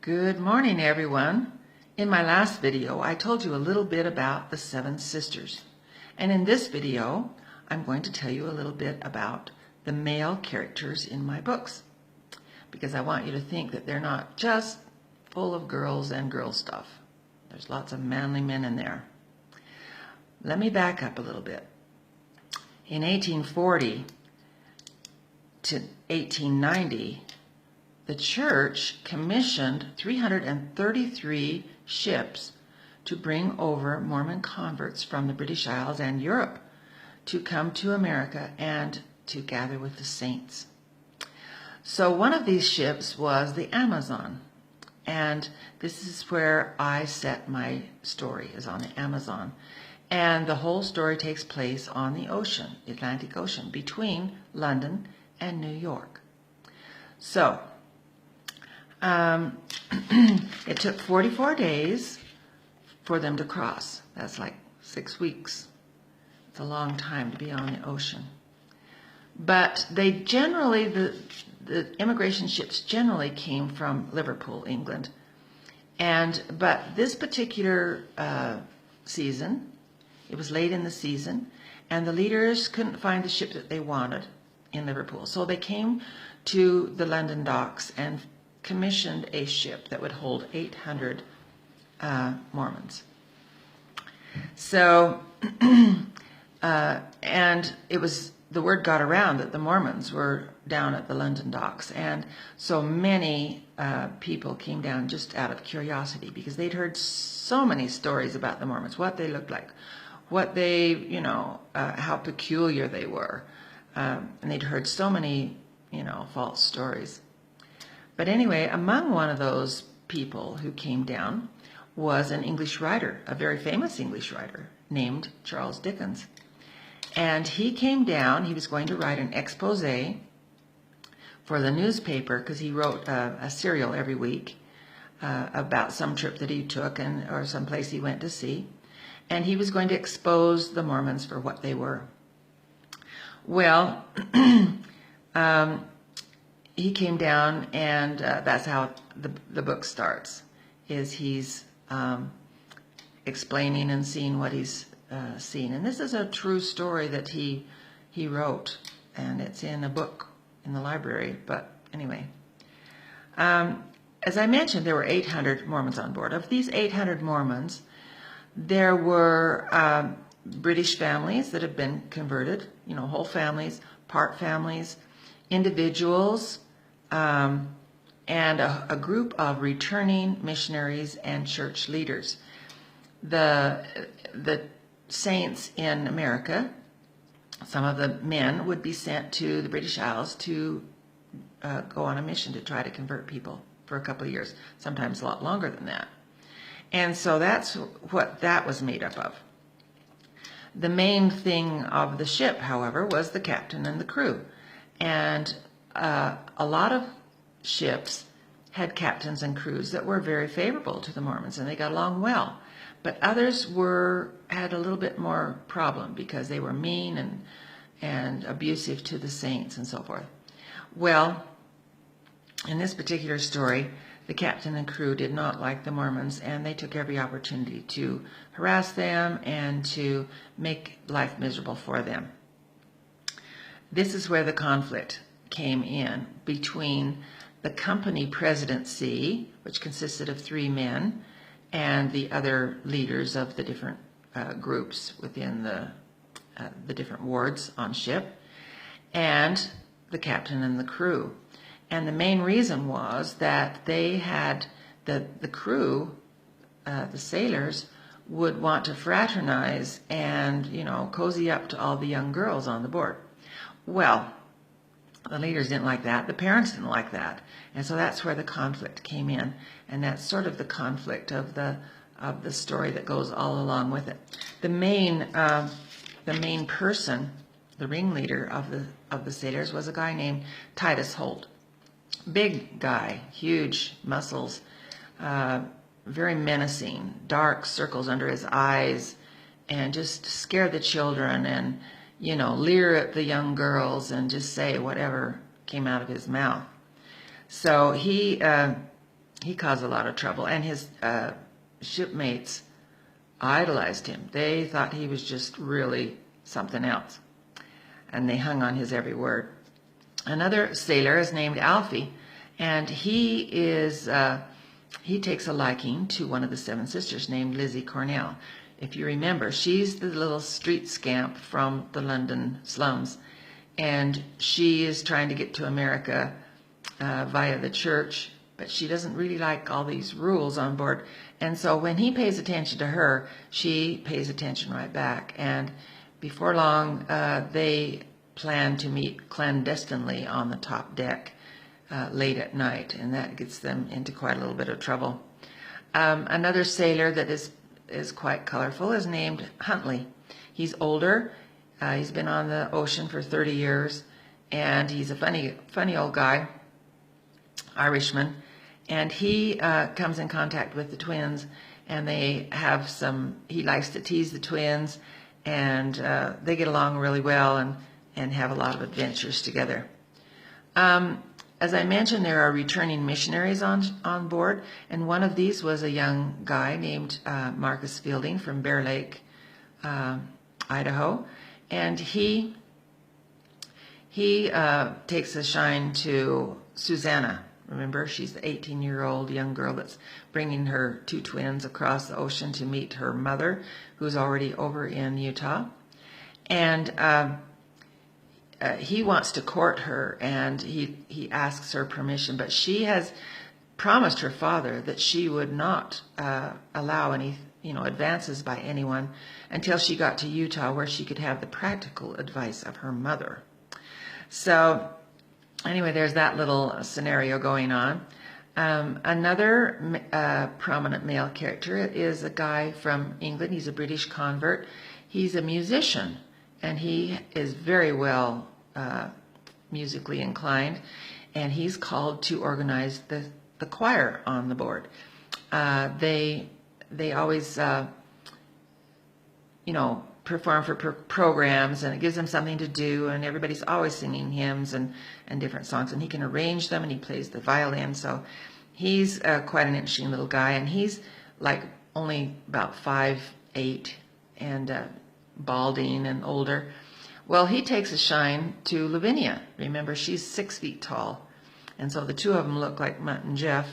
Good morning, everyone. In my last video, I told you a little bit about the Seven Sisters. And in this video, I'm going to tell you a little bit about the male characters in my books, because I want you to think that they're not just full of girls and girl stuff. There's lots of manly men in there. Let me back up a little bit. In 1840 to 1890, the church commissioned 333 ships to bring over Mormon converts from the British Isles and Europe to come to America and to gather with the saints. So one of these ships was the Amazon, and this is where I set my story, is on the Amazon. And the whole story takes place on the ocean, the Atlantic Ocean, between London and New York. So it took 44 days for them to cross. That's like 6 weeks. It's a long time to be on the ocean. But they generally, the immigration ships generally came from Liverpool, England. But this particular season, it was late in the season, and the leaders couldn't find the ship that they wanted in Liverpool. So they came to the London docks and commissioned a ship that would hold 800 Mormons. So, and it was, the word got around that the Mormons were down at the London docks, and so many people came down just out of curiosity, because they'd heard so many stories about the Mormons, what they looked like, what they, how peculiar they were, and they'd heard so many, false stories. But anyway, among one of those people who came down was an English writer, a very famous English writer named Charles Dickens. And he came down, he was going to write an expose for the newspaper, because he wrote a serial every week about some trip that he took or some place he went to see. And he was going to expose the Mormons for what they were. Well, he came down, and that's how the book starts, is he's explaining and seeing what he's seen. And this is a true story that he wrote, and it's in a book in the library. But anyway, as I mentioned, there were 800 Mormons on board. Of these 800 Mormons, there were British families that had been converted, whole families, part families, individuals, and a group of returning missionaries and church leaders. The saints in America, some of the men would be sent to the British Isles to go on a mission to try to convert people for a couple of years, sometimes a lot longer than that. And so that's what that was made up of. The main thing of the ship, however, was the captain and the crew. And a lot of ships had captains and crews that were very favorable to the Mormons, and they got along well. But others had a little bit more problem, because they were mean and abusive to the saints and so forth. Well, in this particular story, the captain and crew did not like the Mormons, and they took every opportunity to harass them and to make life miserable for them. This is where the conflict came in between the company presidency, which consisted of 3 men, and the other leaders of the different groups within the different wards on ship, and the captain and the crew. And the main reason was that they had, the crew, the sailors, would want to fraternize and, cozy up to all the young girls on the board. Well, the leaders didn't like that. The parents didn't like that. And so that's where the conflict came in. And that's sort of the conflict of the story that goes all along with it. The main person, the ringleader of the sailors, was a guy named Titus Holt. Big guy, huge muscles, very menacing, dark circles under his eyes, and just scare the children and, leer at the young girls and just say whatever came out of his mouth. So he he caused a lot of trouble, and his shipmates idolized him. They thought he was just really something else, and they hung on his every word. Another sailor is named Alfie, and he takes a liking to one of the seven sisters named Lizzie Cornell. If you remember, she's the little street scamp from the London slums, and she is trying to get to America via the church, but she doesn't really like all these rules on board. And so when he pays attention to her, she pays attention right back. And before long, they plan to meet clandestinely on the top deck late at night, and that gets them into quite a little bit of trouble. Another sailor that is quite colorful is named Huntley. He's older. He's been on the ocean for 30 years, and he's a funny old guy, Irishman. And he comes in contact with the twins, and they have he likes to tease the twins, and they get along really well and have a lot of adventures together. As I mentioned, there are returning missionaries on board, and one of these was a young guy named Marcus Fielding from Bear Lake, Idaho, and he takes a shine to Susanna. Remember, she's the 18-year-old young girl that's bringing her two twins across the ocean to meet her mother, who's already over in Utah. And he wants to court her, and he asks her permission, but she has promised her father that she would not allow any advances by anyone until she got to Utah, where she could have the practical advice of her mother. So anyway, there's that little scenario going on. Another prominent male character is a guy from England. He's a British convert. He's a musician, and he is very well musically inclined, and he's called to organize the choir on the board. They always perform for programs, and it gives them something to do, and everybody's always singing hymns and different songs, and he can arrange them, and he plays the violin. So he's quite an interesting little guy, and he's like only about 5'8", and balding and older. Well, he takes a shine to Lavinia. Remember, she's 6 feet tall, and so the two of them look like Mutt and Jeff.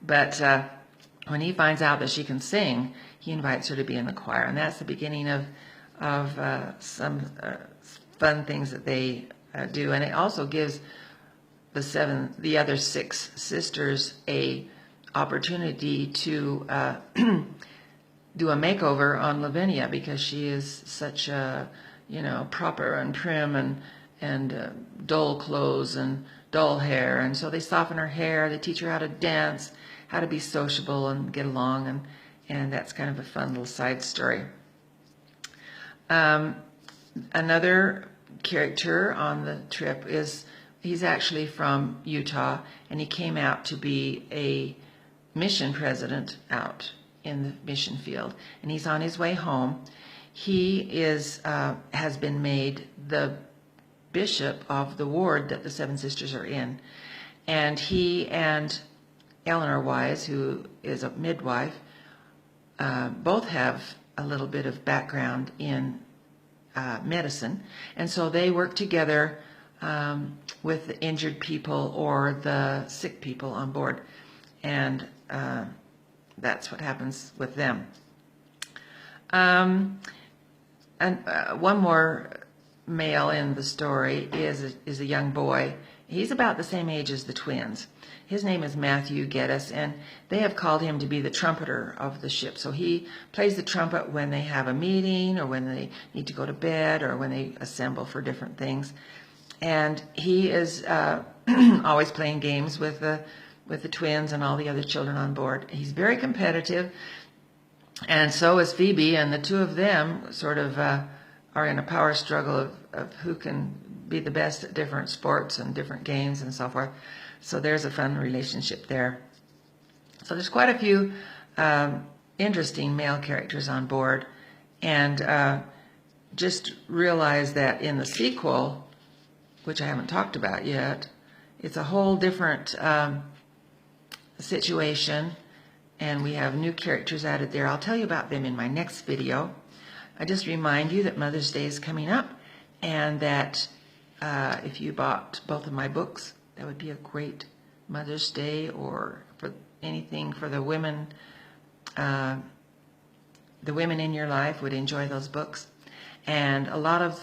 But when he finds out that she can sing, he invites her to be in the choir, and that's the beginning of some fun things that they do. And it also gives the other 6 sisters a opportunity to do a makeover on Lavinia, because she is such a proper and prim and dull clothes and dull hair, and so they soften her hair. They teach her how to dance, how to be sociable and get along, and that's kind of a fun little side story. Another character on the trip he's actually from Utah, and he came out to be a mission president out in the mission field, and he's on his way home. He has been made the bishop of the ward that the Seven Sisters are in, and he and Eleanor Wise, who is a midwife, both have a little bit of background in medicine, and so they work together with the injured people or the sick people on board, and that's what happens with them. And one more male in the story is a young boy. He's about the same age as the twins. His name is Matthew Geddes, and they have called him to be the trumpeter of the ship. So he plays the trumpet when they have a meeting, or when they need to go to bed, or when they assemble for different things. And he is always playing games with the twins and all the other children on board. He's very competitive, and so is Phoebe, and the two of them sort of are in a power struggle of who can be the best at different sports and different games and so forth. So there's a fun relationship there. So there's quite a few interesting male characters on board, and just realize that in the sequel, which I haven't talked about yet, it's a whole different situation, and we have new characters added there. I'll tell you about them in my next video. I just remind you that Mother's Day is coming up, and that if you bought both of my books, that would be a great Mother's Day, or for anything for the women. The women in your life would enjoy those books, and a lot of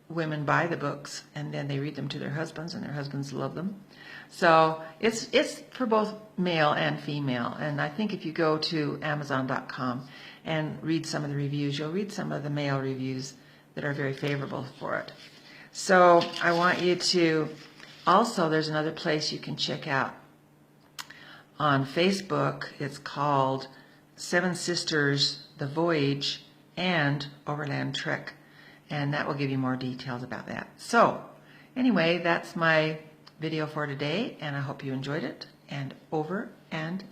women buy the books and then they read them to their husbands, and their husbands love them. So it's for both male and female. And I think if you go to Amazon.com and read some of the reviews, you'll read some of the male reviews that are very favorable for it. So I want you to also, there's another place you can check out on Facebook. It's called Seven Sisters, The Voyage, and Overland Trek, and that will give you more details about that. So anyway, that's my video for today, and I hope you enjoyed it, and over and